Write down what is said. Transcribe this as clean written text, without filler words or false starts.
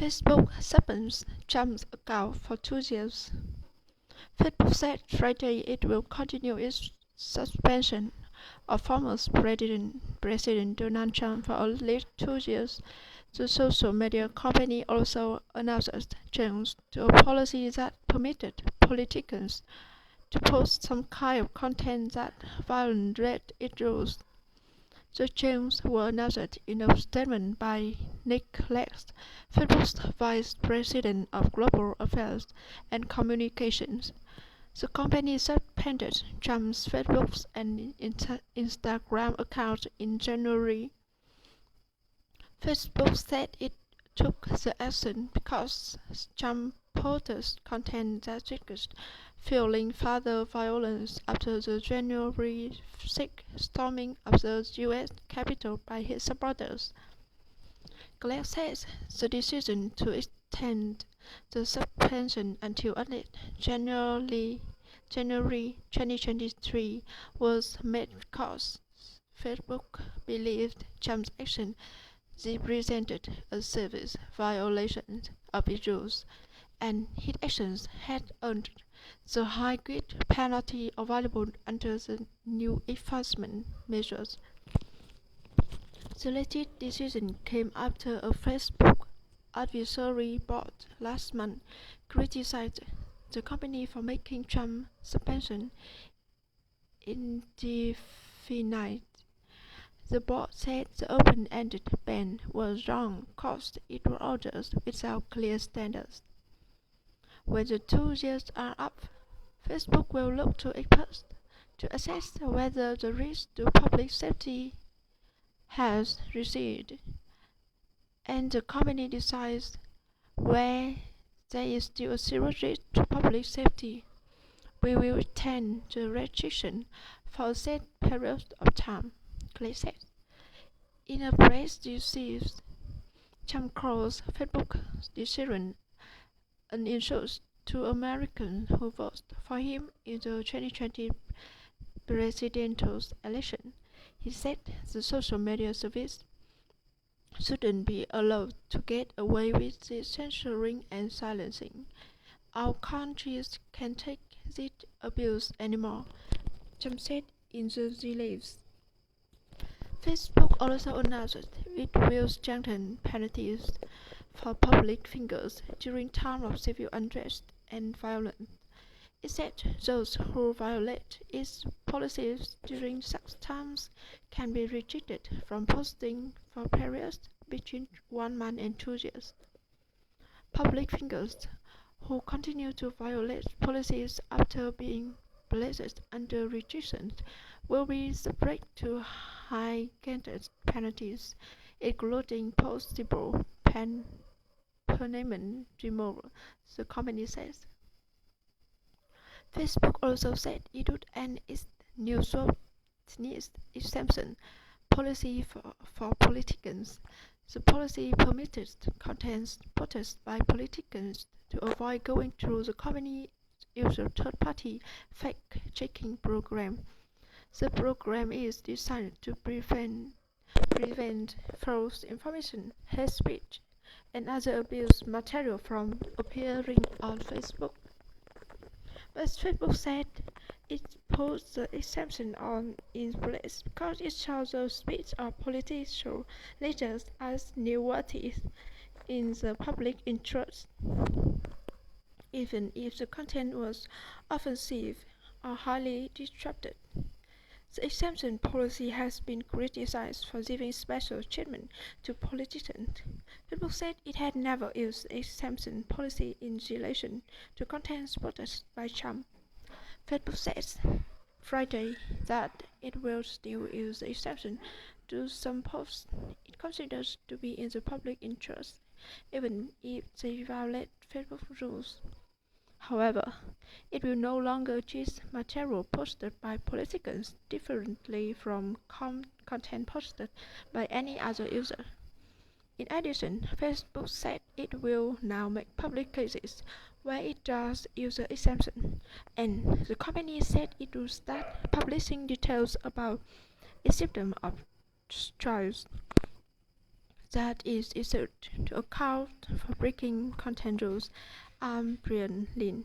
Facebook suspends Trump's account for 2 years. Facebook said Friday it will continue its suspension of former President Donald Trump for at least 2 years. The social media company also announced changes to a policy that permitted politicians to post some kind of content that violated its rules. The changes were announced in a statement by Nick Lex, Facebook's Vice President of Global Affairs and Communications. The company suspended Trump's Facebook and Instagram accounts in January. Facebook said it took the action because Trump posted content that triggers fueling further violence after the January 6 storming of the U.S. Capitol by his supporters. Glegg says the decision to extend the suspension until at least January 2023 was made because Facebook believed Trump's action represented a serious violation of its rules, and his actions had earned the high-grade penalty available under the new enforcement measures. The latest decision came after a Facebook advisory board last month criticized the company for making Trump's suspension indefinite. The board said the open-ended ban was wrong because it was ordered without clear standards. When the 2 years are up, Facebook will look to experts to assess whether the risk to public safety has receded, and the company decides where there is still a serious risk to public safety. We will extend the restriction for a set period of time, Clay said. In a press release, Trump calls Facebook's decision an insult to Americans who voted for him in the 2020 presidential election. He said the social media service shouldn't be allowed to get away with the censoring and silencing. Our countries can't take this abuse anymore, Trump said in the release. Facebook also announced it will strengthen penalties for public figures during times of civil unrest and violence. It said those who violate its policies during such times can be restricted from posting for periods between 1 month and 2 years. Public figures who continue to violate policies after being placed under restrictions will be subject to high-graded penalties, including possible permanent removal, the company says. Facebook also said it would end its new shortness exemption policy for politicians. The policy permitted content posted by politicians to avoid going through the company's usual third-party fact-checking program. The program is designed to prevent false information, hate speech, and other abuse material from appearing on Facebook. But Facebook said it put the exemption on in place because it saw the speech of political leaders as newsworthy in the public interest, even if the content was offensive or highly disruptive. The exemption policy has been criticized for giving special treatment to politicians. Facebook said it had never used the exemption policy in relation to content spotted by Trump. Facebook says Friday that it will still use the exemption to some posts it considers to be in the public interest, even if they violate Facebook rules. However, it will no longer treat material posted by politicians differently from content posted by any other user. In addition, Facebook said it will now make public cases where it does use the exemption, and the company said it will start publishing details about its system of trials. that is issued to account for breaking content rules. I'm Brian Lin.